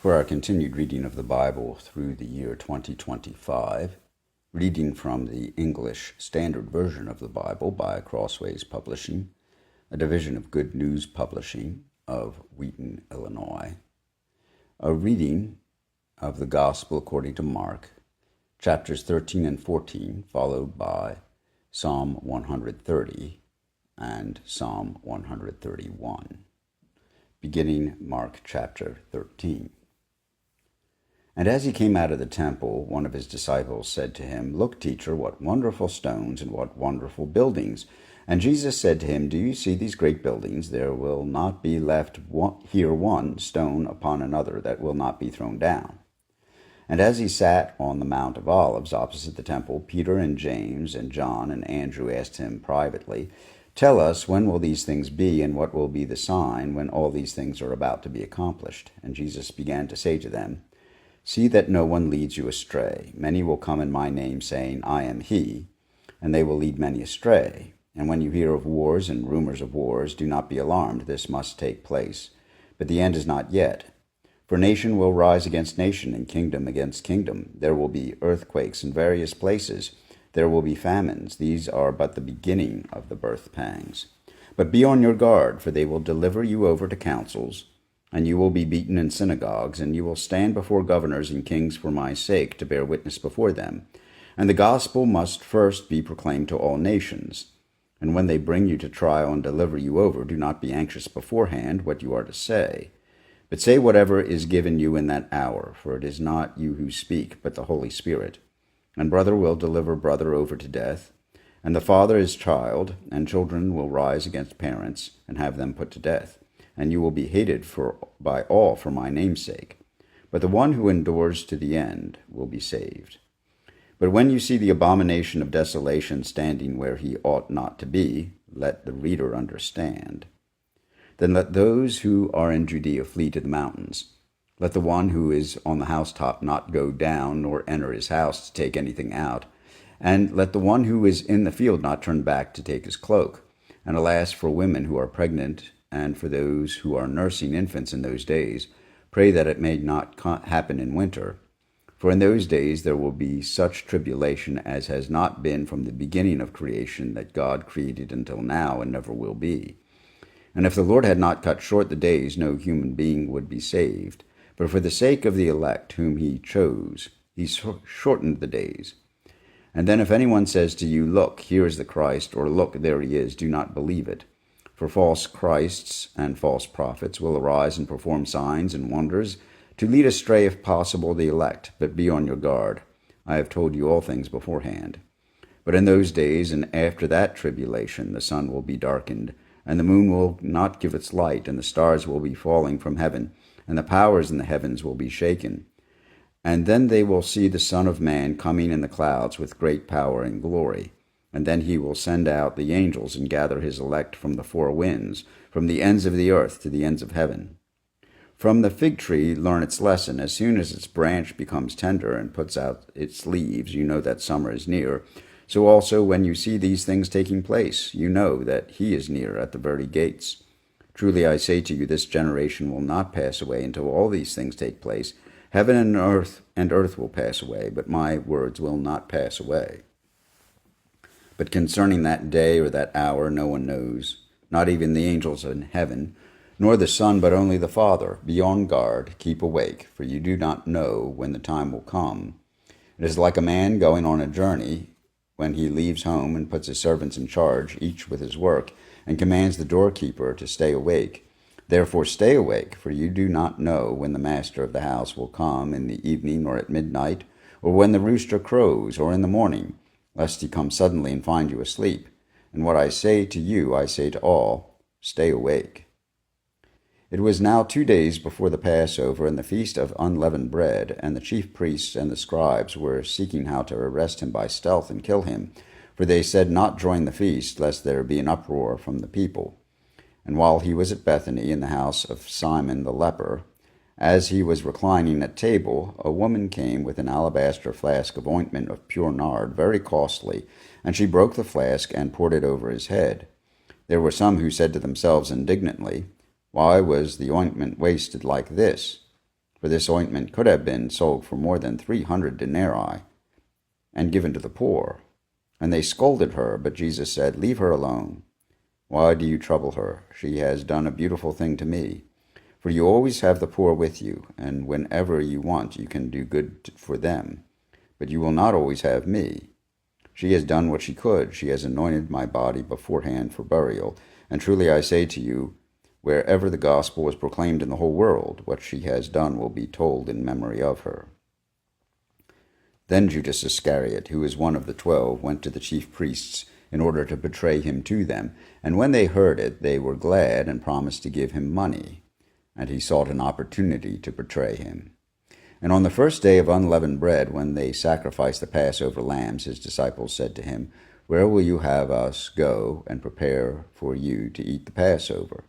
For our continued reading of the Bible through the year 2025, reading from the English Standard Version of the Bible by Crossways Publishing, a division of Good News Publishing of Wheaton, Illinois. A reading of the Gospel according to Mark, chapters 13 and 14, followed by Psalm 130 and Psalm 131. Beginning Mark chapter 13. And as he came out of the temple, one of his disciples said to him, "Look, teacher, what wonderful stones and what wonderful buildings." And Jesus said to him, "Do you see these great buildings? There will not be left here one stone upon another that will not be thrown down." And as he sat on the Mount of Olives opposite the temple, Peter and James and John and Andrew asked him privately, "Tell us, when will these things be, and what will be the sign when all these things are about to be accomplished?" And Jesus began to say to them, "See that no one leads you astray. Many will come in my name, saying, 'I am he,' and they will lead many astray. And when you hear of wars and rumors of wars, do not be alarmed. This must take place, but the end is not yet. For nation will rise against nation, and kingdom against kingdom. There will be earthquakes in various places. There will be famines. These are but the beginning of the birth pangs. But be on your guard, for they will deliver you over to councils, and you will be beaten in synagogues, and you will stand before governors and kings for my sake, to bear witness before them. And the gospel must first be proclaimed to all nations. And when they bring you to trial and deliver you over, do not be anxious beforehand what you are to say, but say whatever is given you in that hour, for it is not you who speak, but the Holy Spirit. And brother will deliver brother over to death, and the father his child, and children will rise against parents and have them put to death. And you will be hated by all for my name's sake. But the one who endures to the end will be saved. But when you see the abomination of desolation standing where he ought not to be, let the reader understand. Then let those who are in Judea flee to the mountains. Let the one who is on the housetop not go down, nor enter his house to take anything out. And let the one who is in the field not turn back to take his cloak. And alas, for women who are pregnant, and for those who are nursing infants in those days, pray that it may not happen in winter. For in those days there will be such tribulation as has not been from the beginning of creation that God created until now, and never will be. And if the Lord had not cut short the days, no human being would be saved. But for the sake of the elect whom he chose, he shortened the days. And then if anyone says to you, 'Look, here is the Christ,' or 'Look, there he is,' do not believe it. For false Christs and false prophets will arise and perform signs and wonders, to lead astray, if possible, the elect. But be on your guard. I have told you all things beforehand. But in those days and after that tribulation, the sun will be darkened, and the moon will not give its light, and the stars will be falling from heaven, and the powers in the heavens will be shaken. And then they will see the Son of Man coming in the clouds with great power and glory. And then he will send out the angels and gather his elect from the four winds, from the ends of the earth to the ends of heaven. From the fig tree learn its lesson. As soon as its branch becomes tender and puts out its leaves, you know that summer is near. So also when you see these things taking place, you know that he is near at the very gates. Truly I say to you, this generation will not pass away until all these things take place. Heaven and earth will pass away, but my words will not pass away. But concerning that day or that hour no one knows, not even the angels in heaven, nor the Son, but only the Father. Be on guard, keep awake, for you do not know when the time will come. It is like a man going on a journey, when he leaves home and puts his servants in charge, each with his work, and commands the doorkeeper to stay awake. Therefore stay awake, for you do not know when the master of the house will come, in the evening or at midnight, or when the rooster crows, or in the morning, lest he come suddenly and find you asleep. And what I say to you, I say to all, stay awake. It was now 2 days before the Passover and the feast of unleavened bread, and the chief priests and the scribes were seeking how to arrest him by stealth and kill him, for they said not during the feast, lest there be an uproar from the people. And while he was at Bethany in the house of Simon the leper, as he was reclining at table, a woman came with an alabaster flask of ointment of pure nard, very costly, and she broke the flask and poured it over his head. There were some who said to themselves indignantly, "Why was the ointment wasted like this? for this ointment could have been sold for more than 300 denarii and given to the poor. And they scolded her, but Jesus said, Leave her alone. Why do you trouble her? She has done a beautiful thing to me. For you always have the poor with you, and whenever you want, you can do good for them. But you will not always have me. She has done what she could. She has anointed my body beforehand for burial. And truly I say to you, wherever the gospel is proclaimed in the whole world, what she has done will be told in memory of her. Then Judas Iscariot, who was one of the 12, went to the chief priests in order to betray him to them. And when they heard it, they were glad and promised to give him money. And he sought an opportunity to betray him. And on the first day of unleavened bread, when they sacrificed the Passover lambs, his disciples said to him, Where will you have us go and prepare for you to eat the Passover?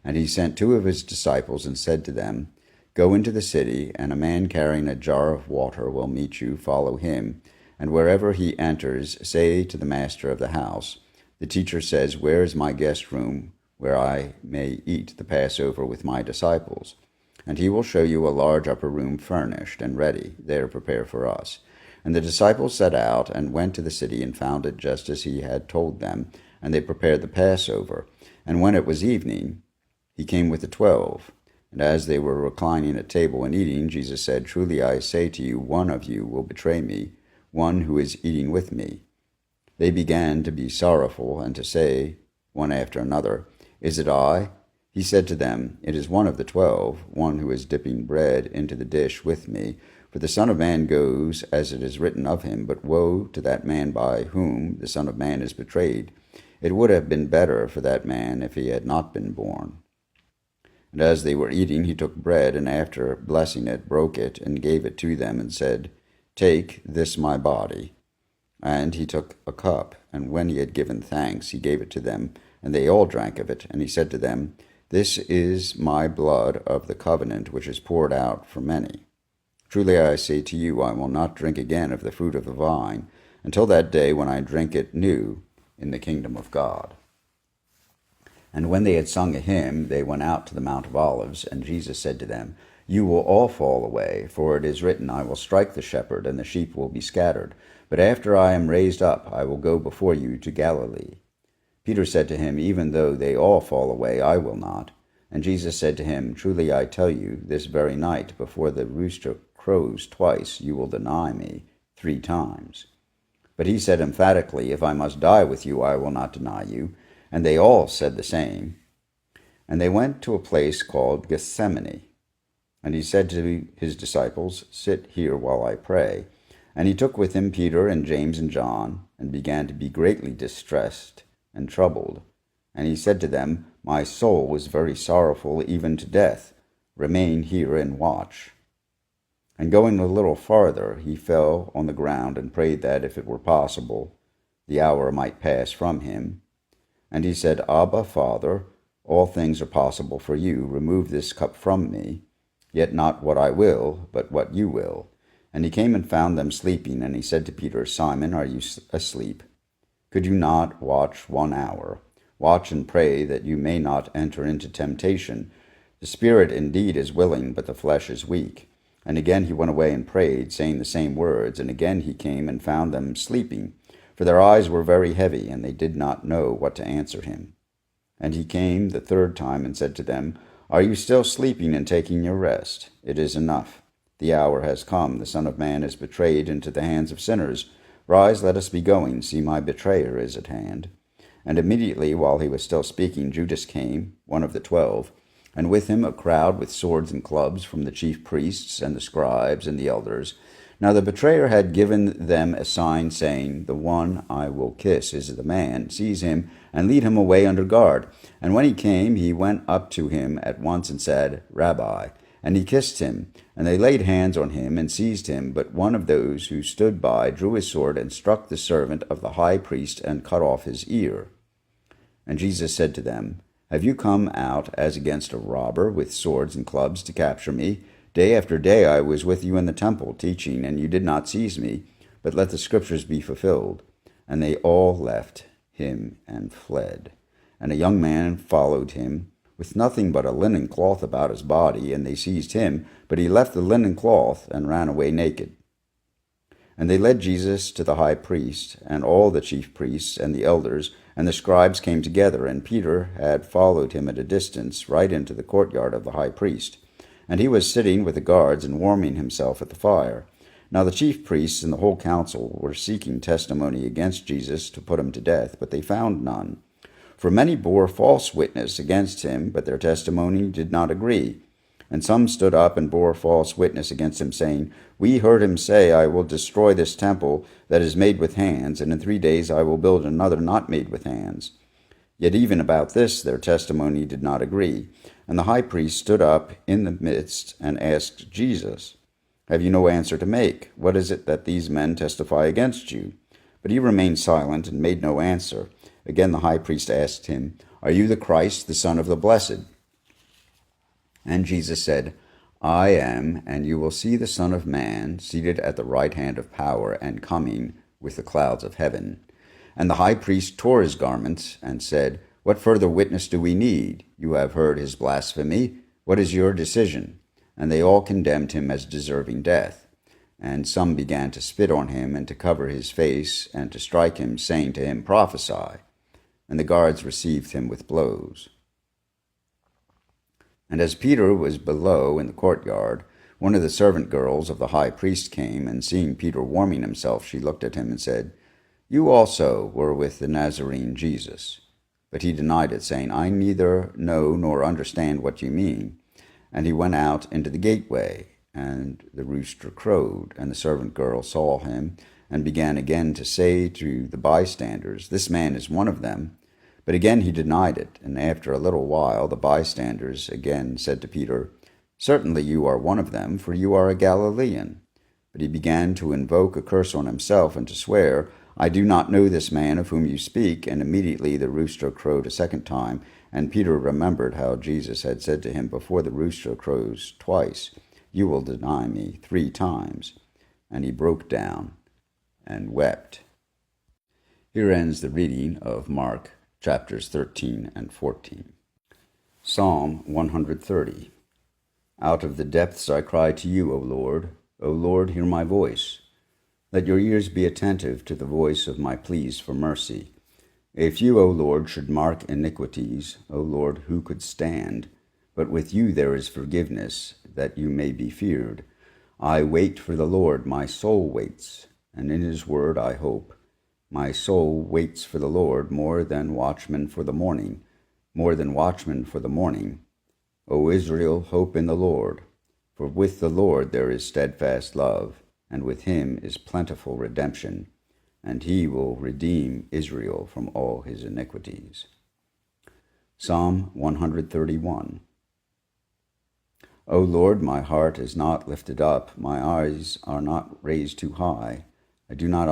And he sent 2 of his disciples and said to them, Go into the city, and a man carrying a jar of water will meet you. Follow him. And wherever he enters, say to the master of the house, The teacher says, Where is my guest room, where I may eat the Passover with my disciples? And he will show you a large upper room furnished and ready. There prepare for us. And the disciples set out and went to the city and found it just as he had told them. And they prepared the Passover. And when it was evening, he came with the 12. And as they were reclining at table and eating, Jesus said, Truly I say to you, one of you will betray me, one who is eating with me. They began to be sorrowful and to say, one after another, Is it I? He said to them, It is one of the 12, one who is dipping bread into the dish with me. For the Son of Man goes as it is written of him, but woe to that man by whom the Son of Man is betrayed. It would have been better for that man if he had not been born. And as they were eating, he took bread, and after blessing it, broke it, and gave it to them, and said, Take this my body. And he took a cup, and when he had given thanks, he gave it to them, and they all drank of it. And he said to them, This is my blood of the covenant, which is poured out for many. Truly I say to you, I will not drink again of the fruit of the vine, until that day when I drink it new in the kingdom of God. And when they had sung a hymn, they went out to the Mount of Olives, and Jesus said to them, You will all fall away, for it is written, I will strike the shepherd, and the sheep will be scattered. But after I am raised up, I will go before you to Galilee. Peter said to him, Even though they all fall away, I will not. And Jesus said to him, Truly I tell you, this very night, before the rooster crows twice, you will deny me 3 times. But he said emphatically, If I must die with you, I will not deny you. And they all said the same. And they went to a place called Gethsemane. And he said to his disciples, Sit here while I pray. And he took with him Peter and James and John, and began to be greatly distressed and troubled. And he said to them, My soul is very sorrowful, even to death. Remain here and watch. And going a little farther, he fell on the ground and prayed that, if it were possible, the hour might pass from him. And he said, Abba, Father, all things are possible for you. Remove this cup from me. Yet not what I will, but what you will. And he came and found them sleeping. And he said to Peter, Simon, are you asleep? Could you not watch 1 hour? Watch and pray that you may not enter into temptation. The spirit indeed is willing, but the flesh is weak. And again he went away and prayed, saying the same words. And again he came and found them sleeping. For their eyes were very heavy, and they did not know what to answer him. And he came the 3rd time and said to them, Are you still sleeping and taking your rest? It is enough. The hour has come. The Son of Man is betrayed into the hands of sinners. Rise, let us be going. See, my betrayer is at hand. And immediately, while he was still speaking, Judas came, one of the 12, and with him a crowd with swords and clubs from the chief priests and the scribes and the elders. Now the betrayer had given them a sign, saying, The one I will kiss is the man. Seize him and lead him away under guard. And when he came, he went up to him at once and said, Rabbi. And he kissed him. And they laid hands on him and seized him. But one of those who stood by drew his sword and struck the servant of the high priest and cut off his ear. And Jesus said to them, Have you come out as against a robber with swords and clubs to capture me? Day after day I was with you in the temple, teaching, and you did not seize me, but let the scriptures be fulfilled. And they all left him and fled. And a young man followed him with nothing but a linen cloth about his body, and they seized him, but he left the linen cloth and ran away naked. And they led Jesus to the high priest, and all the chief priests and the elders and the scribes came together, and Peter had followed him at a distance right into the courtyard of the high priest. And he was sitting with the guards and warming himself at the fire. Now the chief priests and the whole council were seeking testimony against Jesus to put him to death, but they found none. For many bore false witness against him, but their testimony did not agree. And some stood up and bore false witness against him, saying, We heard him say, I will destroy this temple that is made with hands, and in 3 days I will build another not made with hands. Yet even about this their testimony did not agree. And the high priest stood up in the midst and asked Jesus, Have you no answer to make? What is it that these men testify against you? But he remained silent and made no answer. Again the high priest asked him, Are you the Christ, the Son of the Blessed? And Jesus said, I am, and you will see the Son of Man seated at the right hand of power and coming with the clouds of heaven. And the high priest tore his garments and said, What further witness do we need? You have heard his blasphemy. What is your decision? And they all condemned him as deserving death. And some began to spit on him and to cover his face and to strike him, saying to him, Prophesy. And the guards received him with blows. And as Peter was below in the courtyard, one of the servant girls of the high priest came, and seeing Peter warming himself, she looked at him and said, You also were with the Nazarene Jesus. But he denied it, saying, I neither know nor understand what you mean. And he went out into the gateway, and the rooster crowed, and the servant girl saw him, and began again to say to the bystanders, This man is one of them. But again he denied it, and after a little while the bystanders again said to Peter, Certainly you are one of them, for you are a Galilean. But he began to invoke a curse on himself and to swear, I do not know this man of whom you speak. And immediately the rooster crowed a second time, and Peter remembered how Jesus had said to him, Before the rooster crows twice, you will deny me 3 times. And he broke down and wept. Here ends the reading of Mark chapters 13 and 14. Psalm 130. Out of the depths I cry to you, O Lord. O Lord, hear my voice. Let your ears be attentive to the voice of my pleas for mercy. If you, O Lord, should mark iniquities, O Lord, who could stand? But with you there is forgiveness, that you may be feared. I wait for the Lord, my soul waits, and in his word I hope. My soul waits for the Lord more than watchmen for the morning, more than watchmen for the morning. O Israel, hope in the Lord. For with the Lord there is steadfast love, and with him is plentiful redemption, and he will redeem Israel from all his iniquities. Psalm 131. O Lord, my heart is not lifted up, my eyes are not raised too high. I do not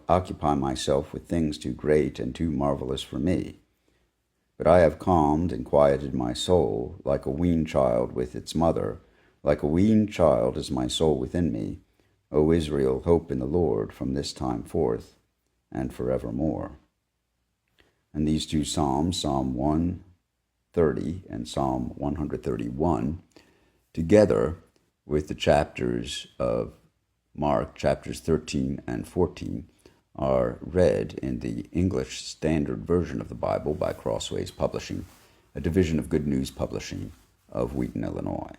occupy myself with things too great and too marvelous for me. But I have calmed and quieted my soul, like a weaned child with its mother. Like a weaned child is my soul within me. O Israel, hope in the Lord from this time forth and forevermore. And these 2 Psalms, Psalm 130 and Psalm 131, together with the chapters of Mark, chapters 13 and 14, are read in the English Standard Version of the Bible by Crossways Publishing, a division of Good News Publishing of Wheaton, Illinois.